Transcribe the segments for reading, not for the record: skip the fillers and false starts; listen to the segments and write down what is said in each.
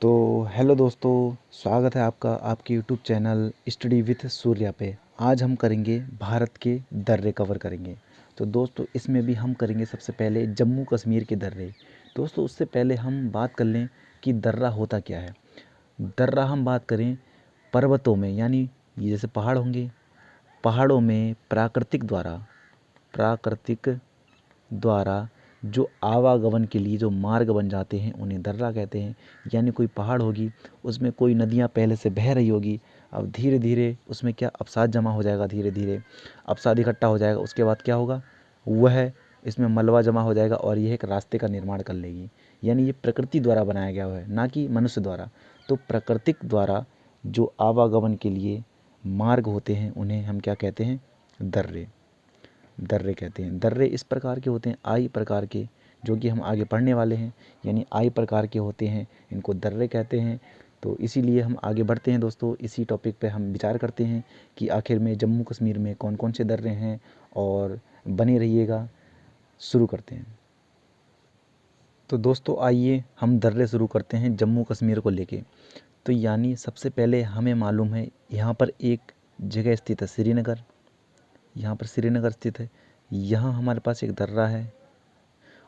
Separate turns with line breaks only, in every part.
तो हेलो दोस्तों, स्वागत है आपका आपके YouTube channel study with Surya पे। आज हम करेंगे भारत के दर्रे कवर करेंगे। तो दोस्तों इसमें भी हम करेंगे सबसे पहले जम्मू कश्मीर के दर्रे। दोस्तों उससे पहले हम बात कर लें कि दर्रा होता क्या है। दर्रा हम बात करें पर्वतों में, यानी ये जैसे पहाड़ होंगे, पहाड़ों में प्राकृतिक द्वारा जो आवागमन के लिए जो मार्ग बन जाते हैं उन्हें दर्रा कहते हैं। यानी कोई पहाड़ होगी, उसमें कोई नदियाँ पहले से बह रही होगी, अब धीरे धीरे उसमें क्या अवसाद जमा हो जाएगा, धीरे धीरे अवसाद इकट्ठा हो जाएगा। उसके बाद क्या होगा, वह इसमें मलबा जमा हो जाएगा और यह एक रास्ते का निर्माण कर लेगी। यानी ये प्रकृति द्वारा बनाया गया हुआ है, ना कि मनुष्य द्वारा। तो प्राकृतिक द्वारा जो आवागमन के लिए मार्ग होते हैं उन्हें हम क्या कहते हैं, दर्रे। दर्रे कहते हैं। दर्रे इस प्रकार के होते हैं, आई प्रकार के, जो कि हम आगे पढ़ने वाले हैं। यानी आई प्रकार के होते हैं, इनको दर्रे कहते हैं। तो इसीलिए हम आगे बढ़ते हैं दोस्तों, इसी टॉपिक पे हम विचार करते हैं कि आखिर में जम्मू कश्मीर में कौन कौन से दर्रे हैं। और बने रहिएगा, शुरू करते हैं। तो दोस्तों आइए हम दर्रे शुरू करते हैं जम्मू कश्मीर को लेके। तो यानी सबसे पहले हमें मालूम है यहाँ पर एक जगह स्थित है, श्रीनगर। यहाँ पर श्रीनगर स्थित है। यहाँ हमारे पास एक दर्रा है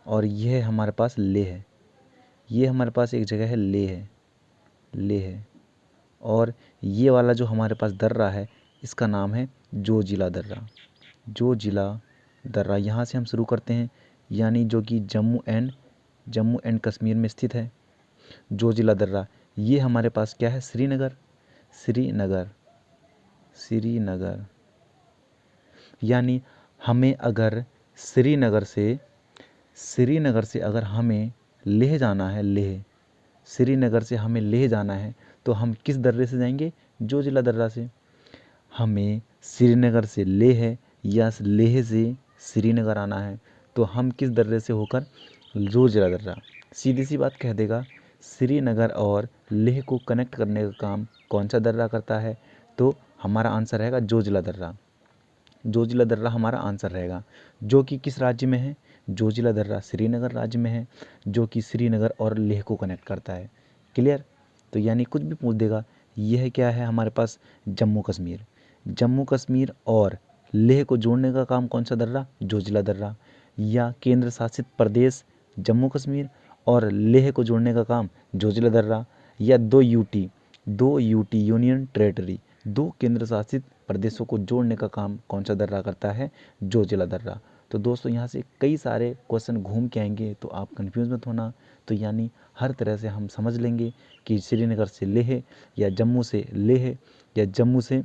और यह हमारे पास लेह है। ये हमारे पास एक जगह है, लेह है। और ये वाला जो हमारे पास दर्रा है इसका नाम है जोजिला दर्रा। जोजिला दर्रा यहाँ से हम शुरू करते हैं, यानी जो कि जम्मू एंड कश्मीर में स्थित है। जोजिला दर्रा ये हमारे पास क्या है, श्रीनगर। श्रीनगर श्रीनगर यानी हमें अगर श्रीनगर से अगर हमें लेह जाना है, श्रीनगर से हमें लेह जाना है, तो हम किस दर्रे से जाएंगे, जोजिला दर्रा से। हमें श्रीनगर से लेह या लेह से श्रीनगर आना है, तो हम किस दर्रे से होकर, जोजिला दर्रा। सीधी सी बात कह देगा, श्रीनगर और लेह को कनेक्ट करने का काम कौन सा दर्रा करता है, तो हमारा आंसर रहेगा जोजिला दर्रा। जोजिला दर्रा हमारा आंसर रहेगा, जो कि किस राज्य में है, जोजिला दर्रा श्रीनगर राज्य में है, जो कि श्रीनगर और लेह को कनेक्ट करता है। क्लियर। तो यानी कुछ भी पूछ देगा, यह क्या है हमारे पास, जम्मू कश्मीर। जम्मू कश्मीर और लेह को जोड़ने का काम कौन सा दर्रा, जोजिला दर्रा। या केंद्र शासित प्रदेश जम्मू कश्मीर और लेह को जोड़ने का काम जोजिला दर्रा। या दो यूटी यूनियन टेरेटरी, दो केंद्र शासित प्रदेशों को जोड़ने का काम कौन सा दर्रा करता है, जोजिला दर्रा। तो दोस्तों यहाँ से कई सारे क्वेश्चन घूम के आएंगे, तो आप कंफ्यूज मत होना। तो यानी हर तरह से हम समझ लेंगे कि श्रीनगर से लेह, या जम्मू से लेह, या जम्मू से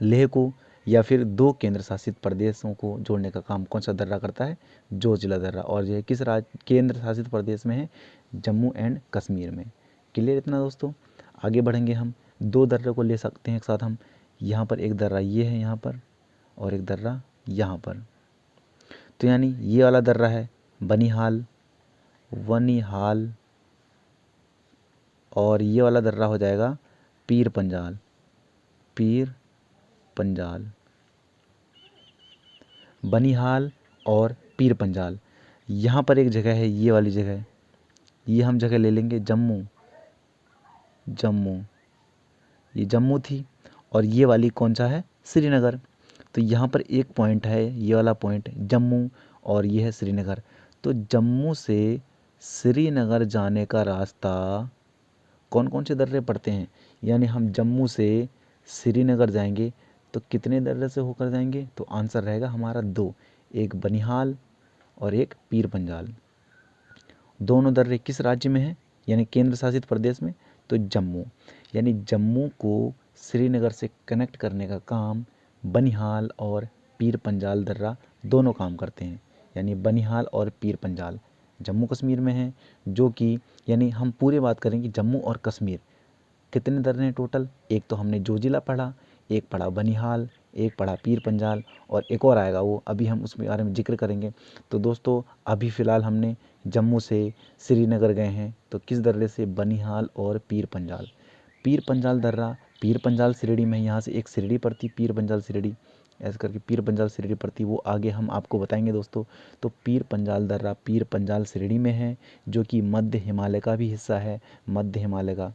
लेह को, या फिर दो केंद्र शासित प्रदेशों को जोड़ने का काम कौन सा दर्रा करता है, जोजिला दर्रा। और यह किस राज्य केंद्र शासित प्रदेश में है, जम्मू एंड कश्मीर में। क्लियर इतना दोस्तों। आगे बढ़ेंगे, हम दो दर्रे को ले सकते हैं एक साथ हम। यहाँ पर एक दर्रा ये है यहाँ पर, और एक दर्रा यहाँ पर। तो यानी ये वाला दर्रा है वनिहाल, और ये वाला दर्रा हो जाएगा पीर पंजाल। बनिहाल और पीर पंजाल। यहाँ पर एक जगह है, ये वाली जगह, ये हम जगह ले लेंगे जम्मू। ये जम्मू थी, और ये वाली कौन सा है, श्रीनगर। तो यहाँ पर एक पॉइंट है, ये वाला पॉइंट जम्मू, और ये है श्रीनगर। तो जम्मू से श्रीनगर जाने का रास्ता कौन कौन से दर्रे पड़ते हैं, यानी हम जम्मू से श्रीनगर जाएंगे तो कितने दर्रे से होकर जाएंगे, तो आंसर रहेगा हमारा दो, एक बनिहाल और एक पीर पंजाल। दोनों दर्रे किस राज्य में हैं, यानी केंद्र शासित प्रदेश में, तो जम्मू। यानी जम्मू को श्रीनगर से कनेक्ट करने का काम बनिहाल और पीर पंजाल दर्रा दोनों काम करते हैं। यानी बनिहाल और पीर पंजाल जम्मू कश्मीर में है, जो कि यानी हम पूरी बात करेंगे जम्मू और कश्मीर कितने दर्रे हैं टोटल। एक तो हमने जोजिला पढ़ा, एक पढ़ा बनिहाल, एक पढ़ा पीर पंजाल, और एक और आएगा वो अभी हम उसके बारे में जिक्र करेंगे। तो दोस्तों अभी फ़िलहाल हमने जम्मू से श्रीनगर गए हैं, तो किस दर्रे से, बनिहाल और पीर पंजाल। पीर पंजाल दर्रा, पीर पंजाल श्रेणी में, यहाँ से एक श्रेणी पड़ती पीर पंजाल श्रेणी। ऐसे करके पीर पंजाल श्रेणी पड़ती है, वो आगे हम आपको बताएंगे दोस्तों। तो पीर पंजाल दर्रा पीर पंजाल श्रेणी में है, जो कि मध्य हिमालय का भी हिस्सा है। मध्य हिमालय का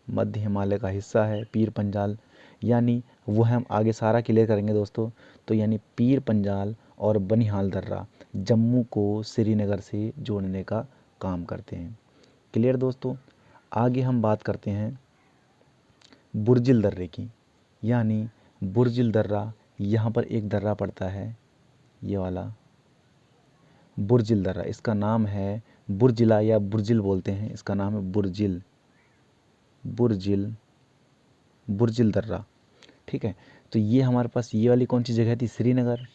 मध्य हिमालय का हिस्सा है पीर पंजाल, यानी वो हम आगे सारा क्लियर करेंगे दोस्तों। तो यानी पीर पंजाल और बनिहाल दर्रा जम्मू को श्रीनगर से जोड़ने का काम करते हैं। क्लियर दोस्तों। आगे हम बात करते हैं बुर्जिल दर्रे की, यानी बुर्जिल दर्रा, यहाँ पर एक दर्रा पड़ता है, ये वाला बुर्जिल दर्रा, इसका नाम है बुर्जिला या बुर्जिल बोलते हैं, इसका नाम है बुर्जिल दर्रा। ठीक है। तो ये हमारे पास ये वाली कौन सी जगह थी, श्रीनगर,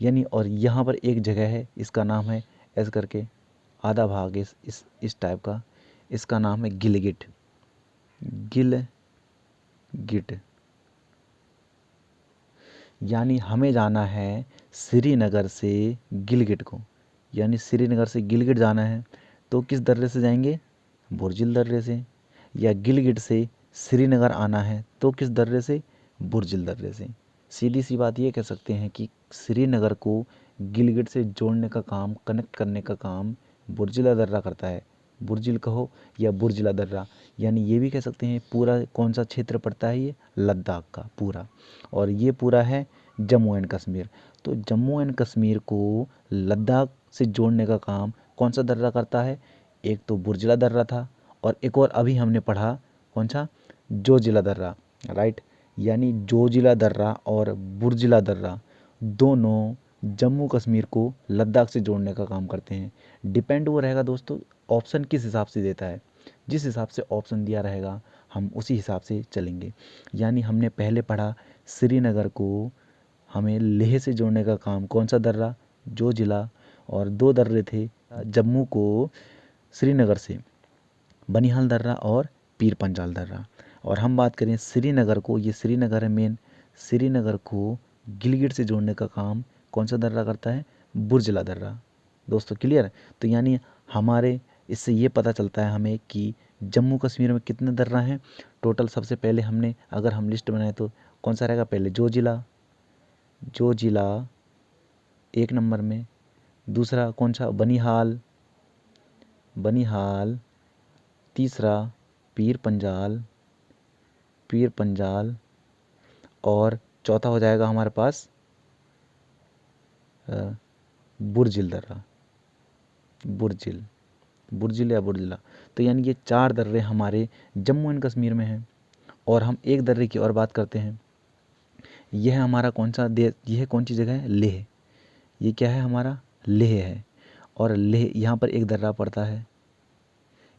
यानी और यहाँ पर एक जगह है, इसका नाम है ऐसे करके आधा भाग इस टाइप का, इसका नाम है गिलगिट। यानी हमें जाना है श्रीनगर से गिलगिट को, यानी श्रीनगर से गिलगिट जाना है, तो किस दर्रे से जाएंगे, बुर्जिल दर्रे से। या गिलगिट से श्रीनगर आना है तो किस दर्रे से, बुर्जिल दर्रे से। सीधी सी बात ये कह सकते हैं कि श्रीनगर को गिलगिट से जोड़ने का काम, कनेक्ट करने का काम बुर्जिला दर्रा करता है। बुर्जिल कहो या बुर्जिला दर्रा, यानी ये भी कह सकते हैं पूरा कौन सा क्षेत्र पड़ता है, ये लद्दाख का पूरा, और ये पूरा है जम्मू एंड कश्मीर। तो जम्मू एंड कश्मीर को लद्दाख से जोड़ने का काम कौन सा दर्रा करता है, एक तो बुर्जिला दर्रा था, और एक और अभी हमने पढ़ा कौन सा, जोजिला दर्रा, राइट। यानी जोजिला दर्रा और बुर्जिला दर्रा दोनों जम्मू कश्मीर को लद्दाख से जोड़ने का काम करते हैं। डिपेंड वो रहेगा दोस्तों ऑप्शन किस हिसाब से देता है, जिस हिसाब से ऑप्शन दिया रहेगा हम उसी हिसाब से चलेंगे। यानी हमने पहले पढ़ा श्रीनगर को हमें लेह से जोड़ने का काम कौन सा दर्रा, जोजिला, और दो दर्रे थे जम्मू को श्रीनगर से, बनिहाल दर्रा और पीर पंजाल दर्रा। और हम बात करें श्रीनगर को, ये श्रीनगर है मेन, श्रीनगर को गिलगिट से जोड़ने का काम कौन सा दर्रा करता है, बुर्जिला दर्रा। दोस्तों क्लियर। तो यानी हमारे इससे ये पता चलता है हमें कि जम्मू कश्मीर में कितने दर्रा हैं टोटल। सबसे पहले हमने अगर हम लिस्ट बनाए तो कौन सा रहेगा, पहले जोजिला एक नंबर में, दूसरा कौन सा, बनिहाल, तीसरा पीर पंजाल, और चौथा हो जाएगा हमारे पास बुर्जिल दर्रा, बुर्जिल या बुर्जिला। तो यानी ये 4 दर्रे हमारे जम्मू एंड कश्मीर में हैं। और हम एक दर्रे की और बात करते हैं, यह हमारा कौन सा देश, यह कौन सी जगह है, लेह। ये क्या है, हमारा लेह है, और लेह यहाँ पर एक दर्रा पड़ता है,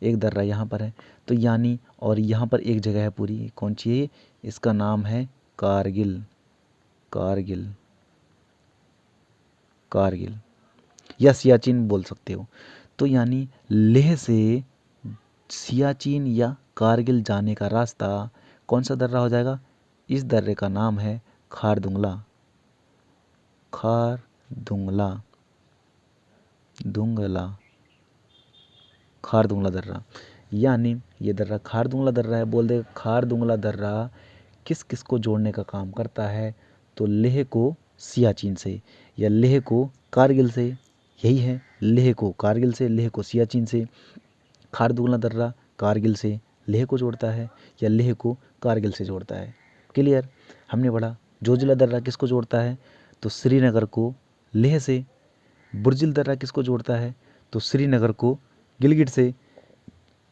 एक दर्रा यहाँ पर है। तो यानी और यहाँ पर एक जगह है पूरी, कौन सी है, इसका नाम है कारगिल या सियाचिन बोल सकते हो। तो यानी लेह से सियाचिन या कारगिल जाने का रास्ता कौन सा दर्रा हो जाएगा, इस दर्रे का नाम है खारदुंगला दर्रा। यानी ये दर्रा खारदुंगला दर्रा है। बोल दे खारदुंगला दर्रा किस किस को जोड़ने का काम करता है, तो लेह को सियाचिन से या लेह को कारगिल से, यही है, लेह को कारगिल से, लेह को सियाचिन से। खारदुंगला दर्रा कारगिल से लेह को जोड़ता है या लेह को कारगिल से जोड़ता है। क्लियर। हमने पढ़ा जोजिला दर्रा किसको जोड़ता है, तो श्रीनगर को लेह से। बुर्जिल दर्रा किसको जोड़ता है, तो श्रीनगर को गिलगिट से।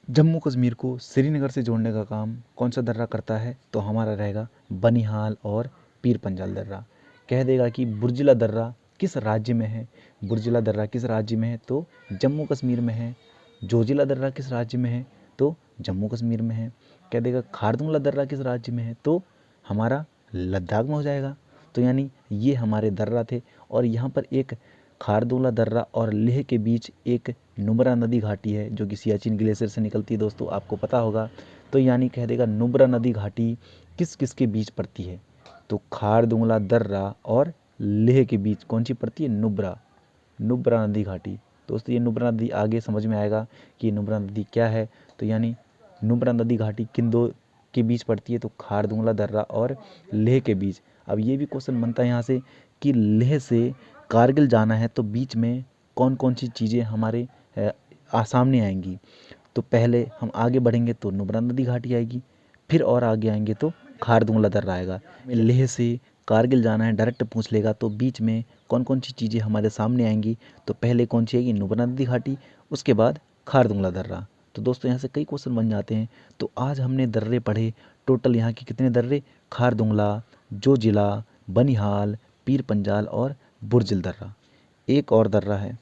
जम्मू कश्मीर को श्रीनगर से जोड़ने का काम कौन सा दर्रा करता है, तो हमारा रहेगा बनिहाल और पीर पंजाल दर्रा। कह देगा कि बुर्जिला दर्रा किस राज्य में है, बुर्जिला दर्रा किस राज्य में है, तो जम्मू कश्मीर में है। जोजिला दर्रा किस राज्य में है, तो जम्मू कश्मीर में है। कह देगा खारदुंगला दर्रा किस राज्य में है, तो हमारा लद्दाख में हो जाएगा। तो यानी ये हमारे दर्रा थे। और यहाँ पर एक खारदुंगला दर्रा और लेह के बीच एक नुब्रा नदी घाटी है, जो कि सियाचिन ग्लेशियर से निकलती है दोस्तों, आपको पता होगा। तो यानी कह देगा नुब्रा नदी घाटी किस किस के बीच पड़ती है, तो खारदुंगला दर्रा और लेह के बीच कौन सी पड़ती है, नुब्रा नदी घाटी। दोस्तों ये नुब्रा नदी आगे समझ में आएगा कि नुब्रा नदी क्या है। तो यानी नुब्रा नदी घाटी किन दो के बीच पड़ती है, तो खारदुंगला दर्रा और लेह के बीच। अब ये भी क्वेश्चन बनता है यहाँ से कि लेह से कारगिल जाना है तो बीच में कौन कौन सी चीज़ें हमारे सामने आएंगी। तो पहले हम आगे बढ़ेंगे तो नुब्रा नदी घाटी आएगी, फिर और आगे आएंगे तो खारदुंगला दर्रा आएगा। लेह से कारगिल जाना है, डायरेक्ट पूछ लेगा तो बीच में कौन कौन सी चीज़ें हमारे सामने आएंगी। तो पहले कौन सी आएगी, नुब्रा नदी घाटी, उसके बाद खारदुंगला दर्रा। तो दोस्तों यहाँ से कई क्वेश्चन बन जाते हैं। तो आज हमने दर्रे पढ़े, टोटल यहाँ के कितने दर्रे, खारदुंगला, जोजिला, बनिहाल, पीर पंजाल और बुर्जिल दर्रा। एक और दर्रा है।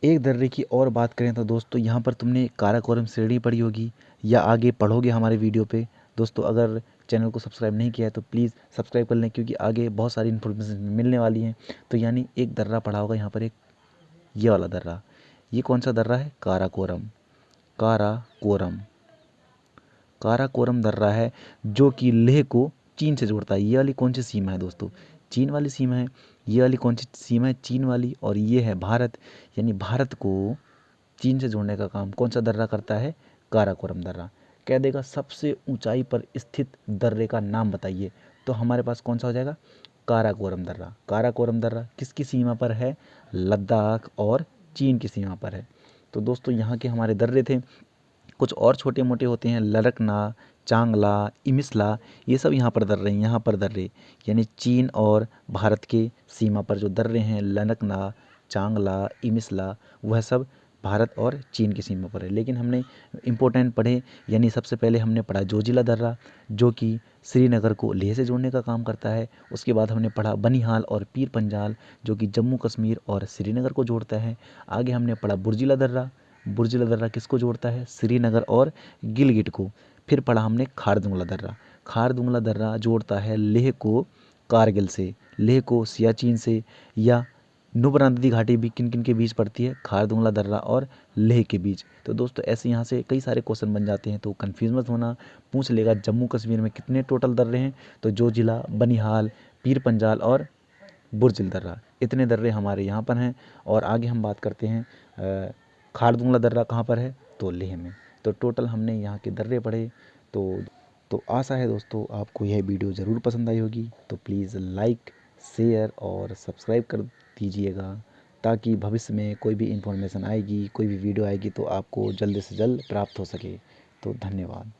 एक दर्रे की और बात करें तो दोस्तों यहाँ पर तुमने काराकोरम श्रेणी पढ़ी होगी या आगे पढ़ोगे हमारे वीडियो पे। दोस्तों अगर चैनल को सब्सक्राइब नहीं किया है तो प्लीज़ सब्सक्राइब कर लें, क्योंकि आगे बहुत सारी इन्फॉर्मेशन मिलने वाली हैं। तो यानी एक दर्रा पढ़ा होगा यहाँ पर, एक ये वाला दर्रा। ये कौन सा दर्रा है, काराकोरम। काराकोरम काराकोरम दर्रा है जो कि लेह को चीन से जोड़ता है। ये वाली कौन सी सीमा है दोस्तों, चीन वाली सीमा है। ये वाली कौन सी सीमा है, चीन वाली। और ये है भारत, यानी भारत को चीन से जोड़ने का काम कौन सा दर्रा करता है, काराकोरम दर्रा। कह देगा सबसे ऊंचाई पर स्थित दर्रे का नाम बताइए, तो हमारे पास कौन सा हो जाएगा, काराकोरम दर्रा। काराकोरम दर्रा किसकी सीमा पर है, लद्दाख और चीन की सीमा पर है। तो दोस्तों यहाँ के हमारे दर्रे थे। कुछ और छोटे मोटे होते हैं, लड़कना, चांगला, इमिसला, ये सब यहाँ पर दर्रे हैं। यहाँ पर दर्रे यानी चीन और भारत के सीमा पर जो दर्रे हैं, लड़कना, चांगला, इमिसला, वह सब भारत और चीन की सीमा पर है। लेकिन हमने इम्पोर्टेंट पढ़े, यानी सबसे पहले हमने पढ़ा जोजिला दर्रा जो कि श्रीनगर को लेह से जोड़ने का काम करता है। उसके बाद हमने पढ़ा बनिहाल और पीर पंजाल जो कि जम्मू कश्मीर और श्रीनगर को जोड़ता है। आगे हमने पढ़ा बुर्जिला दर्रा। बुर्जिला दर्रा किसको जोड़ता है, श्रीनगर और गिलगिट को। फिर पढ़ा हमने खारदुंगला दर्रा। खारदुंगला दर्रा जोड़ता है लेह को कारगिल से, लेह को सियाचिन से, या नुब्रा नदी घाटी भी किन किन के बीच पड़ती है, खारदुंगला दर्रा और लेह के बीच। तो दोस्तों ऐसे यहाँ से कई सारे क्वेश्चन बन जाते हैं, तो कंफ्यूज मत होना। पूछ लेगा जम्मू कश्मीर में कितने टोटल दर्रे हैं, तो जोजिला, बनिहाल, पीर पंजाल और बुर्जिल दर्रा, इतने दर्रे हमारे यहाँ पर हैं। और आगे हम बात करते हैं खारदुंगला दर्रा कहाँ पर है, तो लेह में। तो टोटल हमने यहाँ के दर्रे पढ़े। तो आशा है दोस्तों आपको यह वीडियो ज़रूर पसंद आई होगी। तो प्लीज़ लाइक, शेयर और सब्सक्राइब कर दीजिएगा, ताकि भविष्य में कोई भी इन्फॉर्मेशन आएगी, कोई भी वीडियो आएगी तो आपको जल्द से जल्द प्राप्त हो सके। तो धन्यवाद।